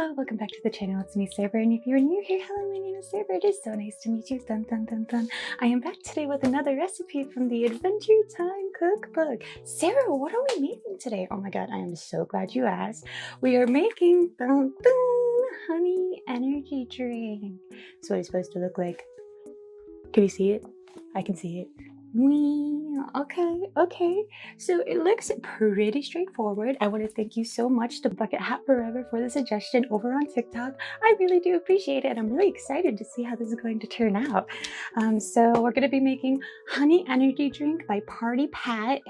Hello, welcome back to the channel. It's me, Searbear, and if you're new here, hello, my name is Searbear. It is so nice to meet you. Dun dun dun dun. I am back today with another recipe from the Adventure Time Cookbook. Sarah, what are we making today? Oh my god, I am so glad you asked. We are making dun, dun, honey energy drink. That's what it's supposed to look like. Can you see it? I can see it. Wee. Okay. So it looks pretty straightforward. I want to thank you so much to Bucket Hat Forever for the suggestion over on TikTok. I really do appreciate it. I'm really excited to see how this is going to turn out. So we're going to be making Honey Energy Drink by Party Pat.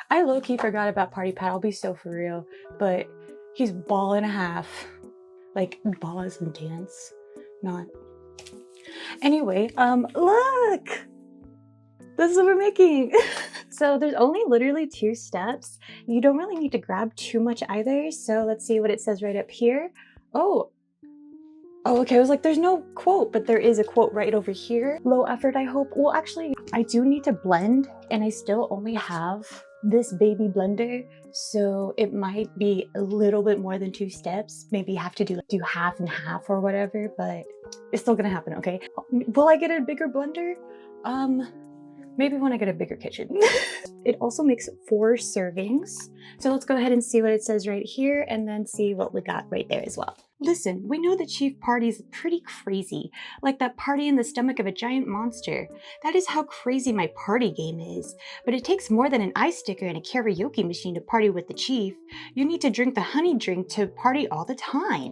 I low-key forgot about Party Pat. I'll be so for real. But he's ball and a half. Like ball as in dance. Not. Anyway, look! This is what we're making. So there's only literally 2 steps. You don't really need to grab too much either. So let's see what it says right up here. Oh, okay. I was like, there's no quote, but there is a quote right over here. Low effort, I hope. Well, actually, I do need to blend, and I still only have this baby blender. So it might be a little bit more than 2 steps. Maybe have to do half and half or whatever, but it's still gonna happen, okay? Will I get a bigger blender? Maybe when I get a bigger kitchen. It also makes 4 servings. So let's go ahead and see what it says right here and then see what we got right there as well. Listen, we know the chief party is pretty crazy, like that party in the stomach of a giant monster. That is how crazy my party game is. But it takes more than an ice sticker and a karaoke machine to party with the chief. You need to drink the honey drink to party all the time.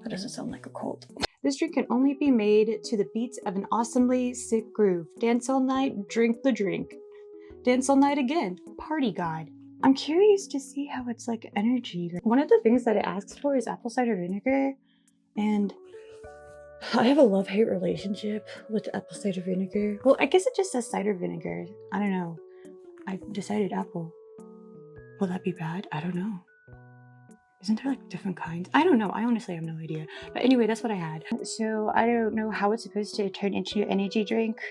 That doesn't sound like a cult. This drink can only be made to the beats of an awesomely sick groove. Dance all night, drink the drink. Dance all night again, party god. I'm curious to see how it's like energy. One of the things that it asks for is apple cider vinegar, and I have a love-hate relationship with apple cider vinegar. Well, I guess it just says cider vinegar. I don't know. I decided apple. Will that be bad? I don't know. Isn't there like different kinds? I don't know. I honestly have no idea. But anyway, that's what I had. So I don't know how it's supposed to turn into an energy drink.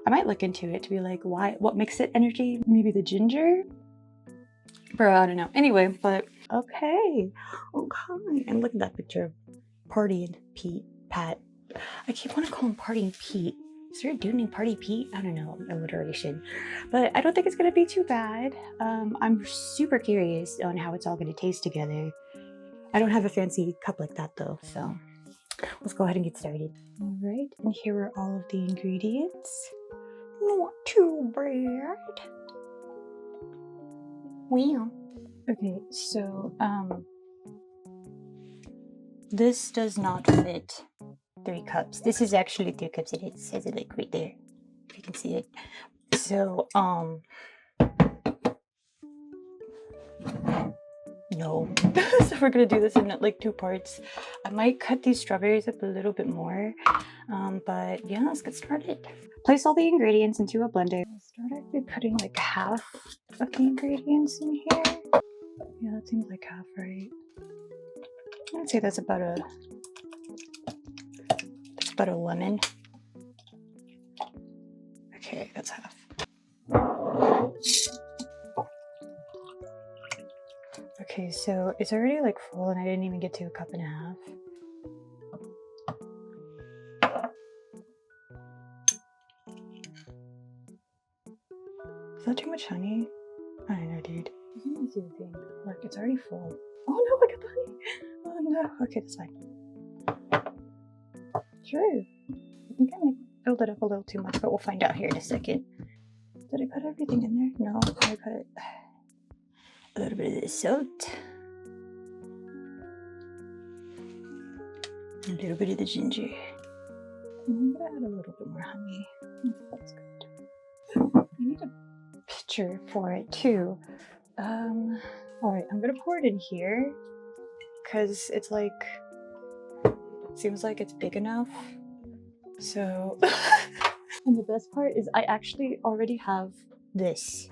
I might look into it to be like, what makes it energy? Maybe the ginger? Bro, I don't know. Anyway, but okay. And look at that picture of Party and Pat. I keep wanting to call him Party and Pete. Is there a dude named Party Pete? I don't know, alliteration. But I don't think it's gonna be too bad. I'm super curious on how it's all gonna taste together. I don't have a fancy cup like that though, so let's go ahead and get started. All right, and here are all of the ingredients. Not too bad. Wow. Okay, so this does not fit 3 cups. This is actually 3 cups. It says it like right there, if you can see it. So no. So we're gonna do this in like 2 parts. I might cut these strawberries up a little bit more, but yeah, let's get started. Place all the ingredients into a blender. I'll start off by putting like half of the ingredients in here. Yeah, that seems like half, right? I'd say that's about a lemon. Okay, that's half. Okay, so it's already like full and I didn't even get to a cup and a half. Is that too much honey? I don't know, dude. You can see the thing. Look, it's already full. Oh no, look at the honey! Oh no. Okay, that's fine. Sure. I think I might filled it up a little too much, but we'll find out here in a second. Did I put everything in there? No, I put a little bit of the salt. A little bit of the ginger. I'm gonna add a little bit more honey. That's good. I need a pitcher for it too. Alright, I'm gonna pour it in here because it's like, seems like it's big enough. So, and the best part is I actually already have this.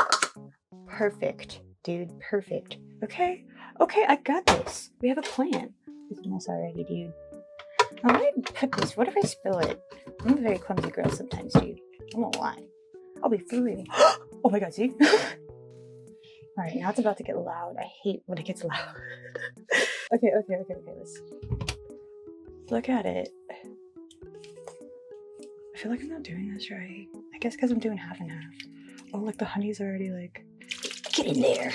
Perfect, dude, perfect. Okay, I got this. We have a plan. It's a mess already, dude. I'm gonna put this, what if I spill it? I'm a very clumsy girl sometimes, dude. I won't lie. I'll be for real. Oh my god, see? All right, now it's about to get loud. I hate when it gets loud. Okay, let's look at it. I feel like I'm not doing this right. I guess because I'm doing half and half. Oh, look, the honey's already like, get in there.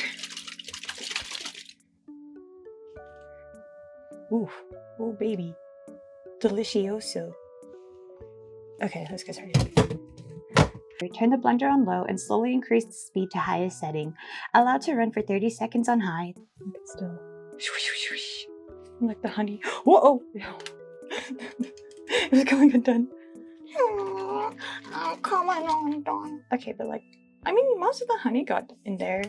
Ooh, oh baby. Delicioso. Okay, let's get started. Turn the blender on low and slowly increase the speed to highest setting. Allow to run for 30 seconds on high. Look, it's still. Like the honey. Whoa! It was going undone. I'm coming undone. Okay, but like, I mean, most of the honey got in there.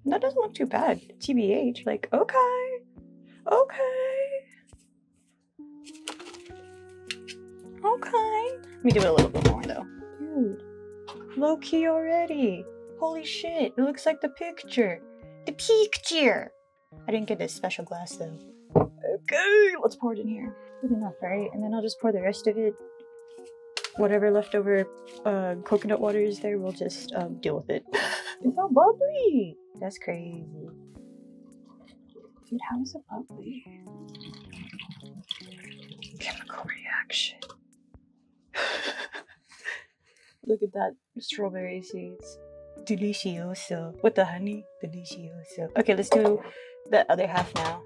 That doesn't look too bad. TBH. Like, okay. Let me do it a little bit more though. Dude, low key already. Holy shit, it looks like the picture. The picture. I didn't get this special glass though. Okay, let's pour it in here. Good enough, right? And then I'll just pour the rest of it. Whatever leftover coconut water is there, we'll just deal with it. It's all bubbly. That's crazy. Dude, how is it bubbly? Chemical reaction. Look at that strawberry seeds. Delicioso. With the honey. Delicioso. Okay, let's do the other half now.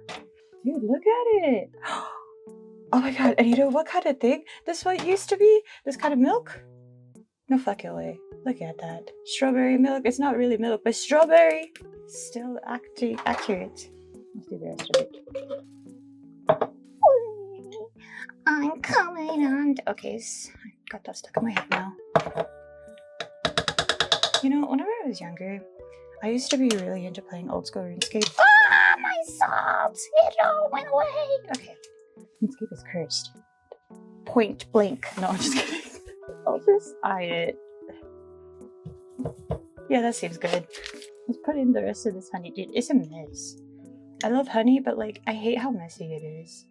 Dude, look at it. Oh my god, and you know what kind of thing this what used to be? This kind of milk? No fucking way. Look at that. Strawberry milk. It's not really milk, but strawberry. Still accurate. Let's do the rest of it. I'm coming on. Okay, I got that stuck in my head now. You know, whenever I was younger, I used to be really into playing old school RuneScape. Ah, my salt! It all went away! Okay. RuneScape is cursed. Point blank. No, I'm just kidding. I'll just eye it. Yeah, that seems good. Let's put in the rest of this honey. Dude, it's a mess. I love honey, but like, I hate how messy it is.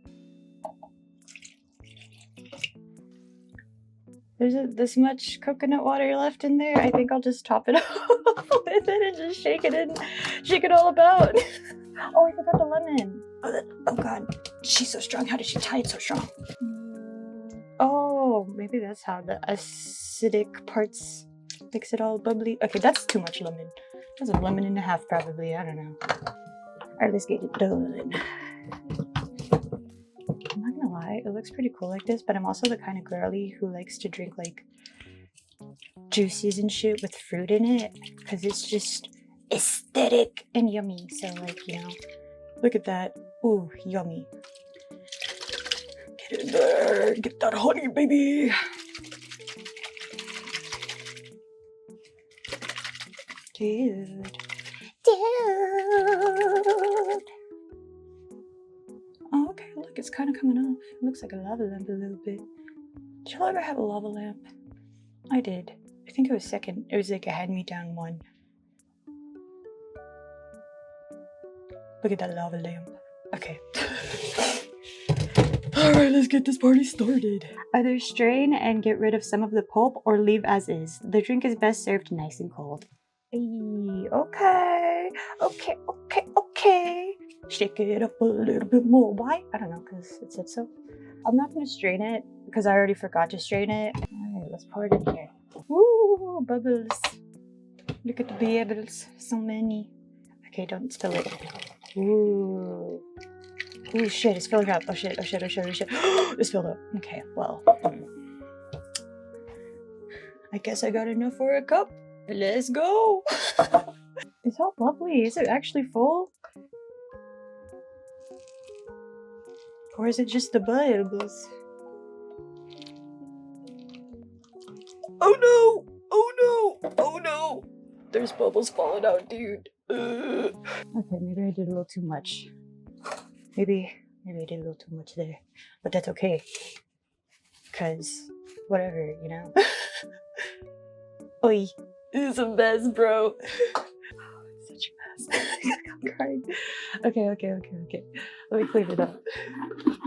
There's this much coconut water left in there. I think I'll just top it off with it and just shake it all about. Oh, I forgot the lemon. Oh god, she's so strong. How did she tie it so strong? Oh, maybe that's how the acidic parts makes it all bubbly. Okay, that's too much lemon. That's a lemon and a half probably. I don't know. Alright, let's get it done. I'm not gonna lie, it looks pretty cool like this, but I'm also the kind of girly who likes to drink like juices and shit with fruit in it because it's just aesthetic and yummy. So like, you know, look at that. Ooh, yummy. Get in there, get that honey, baby. Dude. Oh, okay, look, it's kind of coming off. It looks like a lava lamp a little bit. Did y'all ever have a lava lamp? I did. I think it was second. It was like a hand-me-down one. Look at that lava lamp. Okay. Alright, let's get this party started. Either strain and get rid of some of the pulp or leave as is. The drink is best served nice and cold. Hey, okay. Shake it up a little bit more. Why? I don't know, because it said so. I'm not going to strain it because I already forgot to strain it. Alright, let's pour it in here. Woo, bubbles. Look at the bubbles. So many. Okay, don't spill it. Ooh. Ooh, shit, it's filling up. Oh shit. It's filled up. Okay, well. I guess I got enough for a cup. Let's go. It's all bubbly. Is it actually full? Or is it just the bubbles? Oh no! Oh no! Oh no! There's bubbles falling out, dude. Okay, maybe I did a little too much. Maybe I did a little too much there. But that's okay. Because, whatever, you know? Oi. This is a mess, bro. It's such a mess. I'm crying. Okay. Let me clean it up.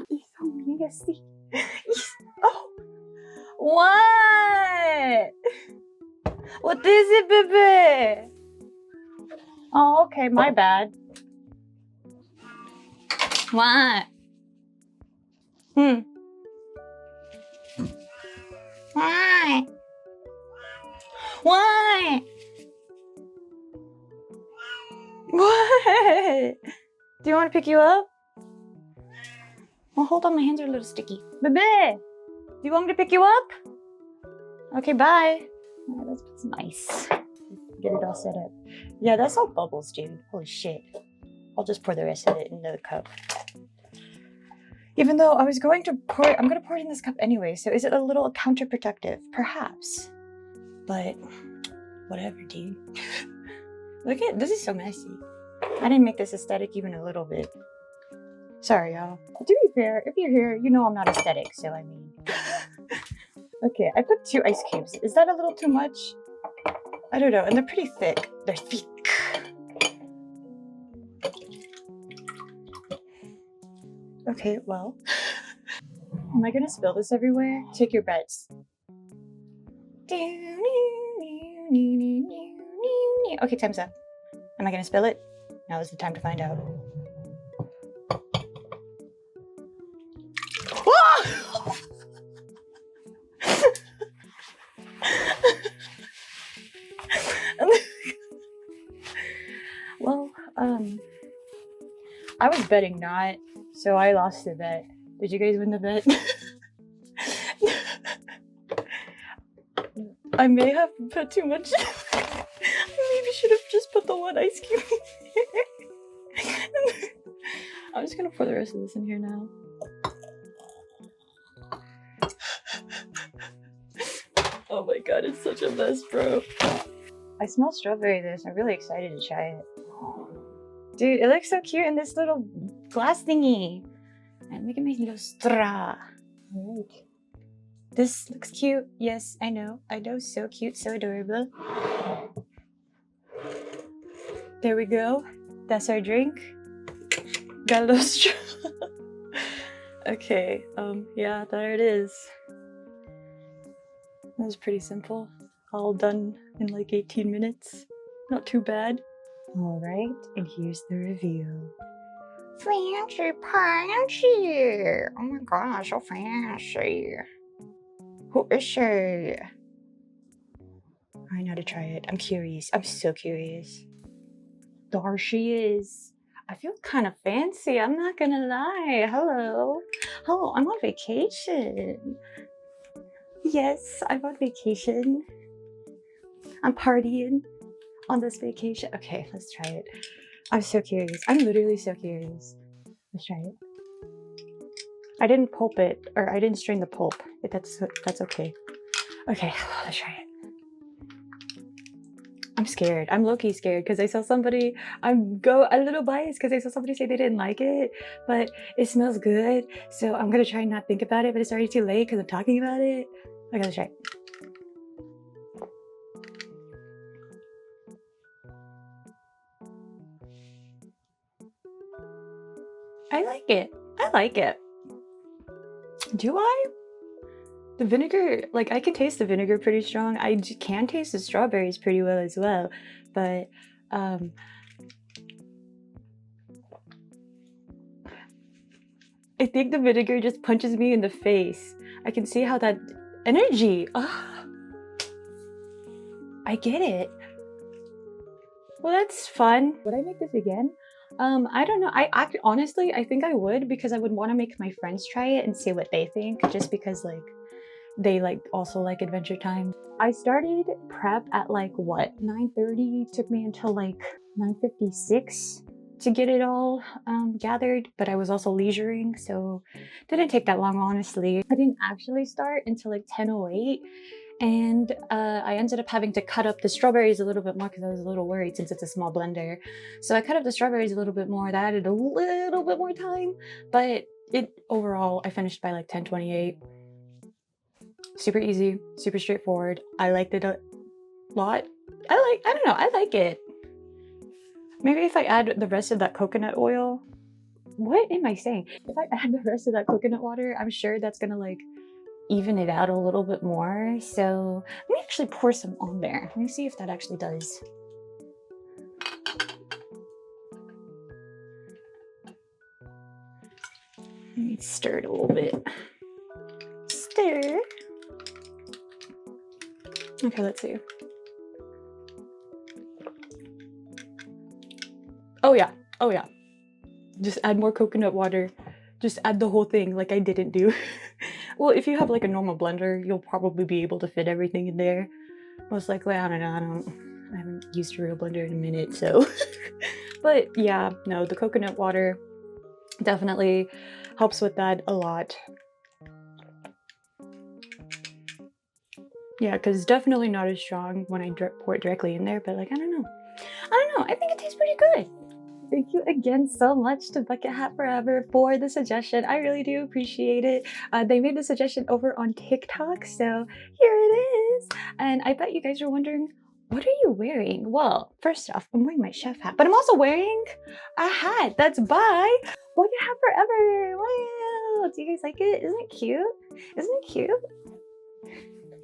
It's so messy. Oh! What? What is it, baby? Oh, okay, my bad. What? Why? Why? What? Do you want to pick you up? Well, hold on, my hands are a little sticky. Bebe, do you want me to pick you up? Okay, bye. All right, let's put some ice. Get it all set up. Yeah, that's all bubbles, dude. Holy shit. I'll just pour the rest of it into the cup. Even though I was going to pour it, I'm going to pour it in this cup anyway, so is it a little counterproductive? Perhaps. But whatever, dude. Look at this, is so messy. I didn't make this aesthetic even a little bit. Sorry, y'all. To be fair, if you're here, you know I'm not aesthetic, so I mean. Okay, I put 2 ice cubes. Is that a little too much? I don't know, and they're pretty thick. They're thick. Okay, well. Am I gonna spill this everywhere? Take your bets. Okay, time's up. Am I gonna spill it? Now is the time to find out. Well, I was betting not, so I lost the bet. Did you guys win the bet? I may have put too much. I maybe should have just put the 1 ice cube in here. I'm just gonna pour the rest of this in here now. Oh my god, it's such a mess, bro. I smell strawberry this. I'm really excited to try it. Dude, it looks so cute in this little glass thingy. I'm making my little straw. Alright. This looks cute. Yes, I know. I know. So cute. So adorable. There we go. That's our drink. Got a little straw. Okay. Yeah, there it is. That was pretty simple. All done in like 18 minutes. Not too bad. Alright, and here's the review. Fancy pancy! Oh my gosh, so fancy. Who is she? I know to try it. I'm curious. I'm so curious. There she is. I feel kind of fancy, I'm not gonna lie. Hello. Hello, I'm on vacation. Yes, I'm on vacation. I'm partying on this vacation. Okay, let's try it. I'm so curious. I'm literally so curious. Let's try it. I didn't pulp it, or I didn't strain the pulp. That's okay. Okay, let's try it. I'm scared. I'm low-key scared because I saw somebody, I'm a little biased because I saw somebody say they didn't like it, but it smells good. So I'm gonna try and not think about it, but it's already too late because I'm talking about it. Okay, let's try it. I like it. I like it. Do I? The vinegar, like I can taste the vinegar pretty strong. I can taste the strawberries pretty well as well, but I think the vinegar just punches me in the face. I can see how that energy. I get it. Well, that's fun. Would I make this again? I don't know. Honestly, I think I would, because I would want to make my friends try it and see what they think, just because like they also like Adventure Time. I started prep at like what, 9:30? Took me until like 9:56 to get it all gathered, but I was also leisuring, so didn't take that long, honestly. I didn't actually start until like 10:08. And I ended up having to cut up the strawberries a little bit more because I was a little worried since it's a small blender. So I cut up the strawberries a little bit more. That added a little bit more time, but overall I finished by like 10:28. Super easy, super straightforward. I liked it a lot. I don't know, I like it. Maybe if I add the rest of that coconut oil. What am I saying? If I add the rest of that coconut water, I'm sure that's gonna like even it out a little bit more. So let me actually pour some on there. Let me see if that actually does. Let me stir it a little bit. Stir. Okay, let's see. Oh yeah, oh yeah. Just add more coconut water. Just add the whole thing like I didn't do. Well, if you have like a normal blender, you'll probably be able to fit everything in there. Most likely, I don't know, I haven't used a real blender in a minute, so. But yeah, no, the coconut water definitely helps with that a lot. Yeah, because it's definitely not as strong when I pour it directly in there, but like, I don't know, I think it tastes pretty good. Thank you again so much to Bucket Hat Forever for the suggestion. I really do appreciate it. They made the suggestion over on TikTok, so here it is. And I bet you guys are wondering, what are you wearing? Well, first off, I'm wearing my chef hat, but I'm also wearing a hat that's by Bucket Hat Forever. Wow, do you guys like it? Isn't it cute? Isn't it cute?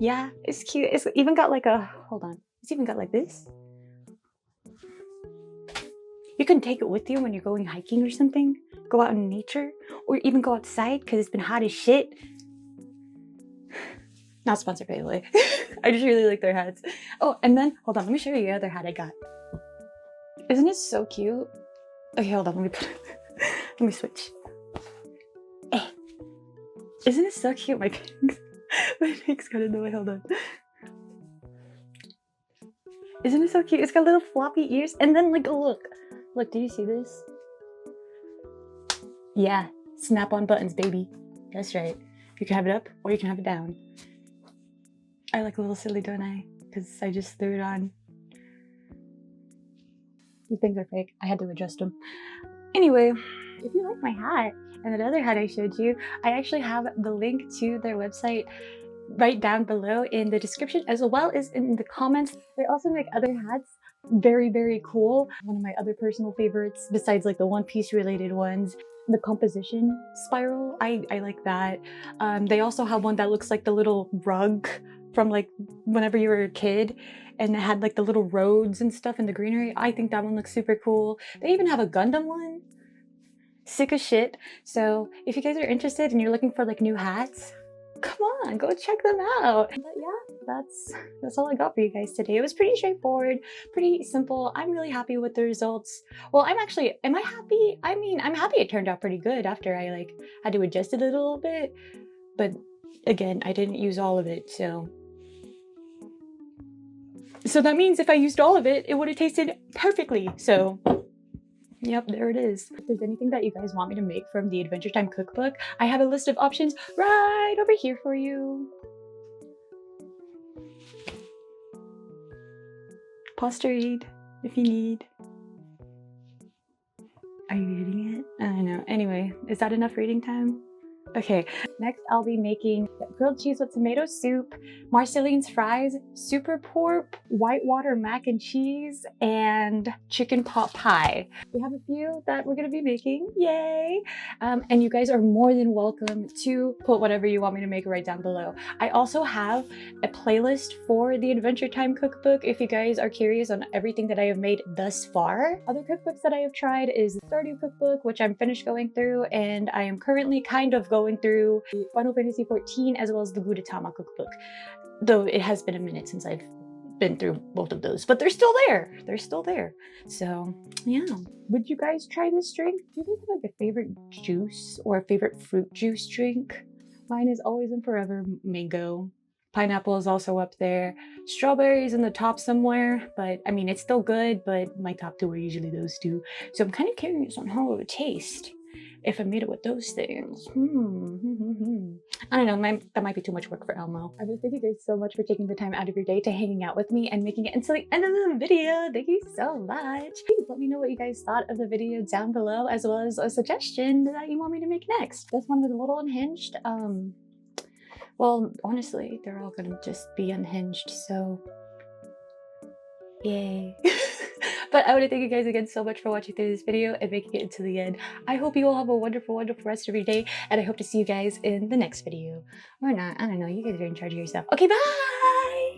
Yeah, it's cute. It's even got like a, hold on, it's even got like this. You can take it with you when you're going hiking or something, go out in nature, or even go outside because it's been hot as shit. Not sponsored, by the way. I just really like their hats. Oh, and then, hold on, let me show you the other hat I got. Isn't it so cute? Okay, hold on, let me switch. Hey. Isn't it so cute? My pink's got in the way, hold on. Isn't it so cute? It's got little floppy ears, and then like, look, do you see this? Yeah, snap-on buttons, baby. That's right. You can have it up or you can have it down. I look a little silly, don't I? Because I just threw it on. These things are fake. I had to adjust them. Anyway, if you like my hat and that other hat I showed you, I actually have the link to their website right down below in the description as well as in the comments. They also make other hats, very, very cool. One of my other personal favorites, besides like the One Piece related ones, the composition spiral, I like that. They also have one that looks like the little rug from like whenever you were a kid, and it had like the little roads and stuff in the greenery. I think that one looks super cool. They even have a Gundam one. Sick as shit. So if you guys are interested and you're looking for like new hats, come on, go check them out. But yeah, that's all I got for you guys today. It was pretty straightforward, pretty simple. I'm really happy with the results. Well, am I happy? I mean, I'm happy it turned out pretty good after I like had to adjust it a little bit. But again, I didn't use all of it, so that means if I used all of it, it would have tasted perfectly. So yep, there it is. If there's anything that you guys want me to make from the Adventure Time Cookbook, I have a list of options right over here for you. Pause to read if you need. Are you reading it? I don't know. Anyway, is that enough reading time? Okay, next I'll be making grilled cheese with tomato soup, Marceline's fries, super pork, whitewater mac and cheese, and chicken pot pie. We have a few that we're gonna be making, yay! And you guys are more than welcome to put whatever you want me to make right down below. I also have a playlist for the Adventure Time Cookbook if you guys are curious on everything that I have made thus far. Other cookbooks that I have tried is the Stardew Cookbook, which I'm finished going through, and I am currently kind of going through the Final Fantasy 14 as well as the Gudetama Cookbook. Though it has been a minute since I've been through both of those, but they're still there. They're still there. So yeah. Would you guys try this drink? Do you guys have like a favorite juice or a favorite fruit juice drink? Mine is always and forever mango. Pineapple is also up there. Strawberries in the top somewhere, but I mean, it's still good, but my top two are usually those two. So I'm kind of curious on how it would taste if I made it with those things. I don't know, that might be too much work for Elmo. I really thank you guys so much for taking the time out of your day to hanging out with me and making it until the end of the video. Thank you so much. Please let me know what you guys thought of the video down below, as well as a suggestion that you want me to make next. This one was a little unhinged. Well, honestly, they're all gonna just be unhinged, so yay. But I want to thank you guys again so much for watching through this video and making it to the end. I hope you all have a wonderful, wonderful rest of your day, and I hope to see you guys in the next video. Or not, I don't know, you guys are in charge of yourself. Okay, bye!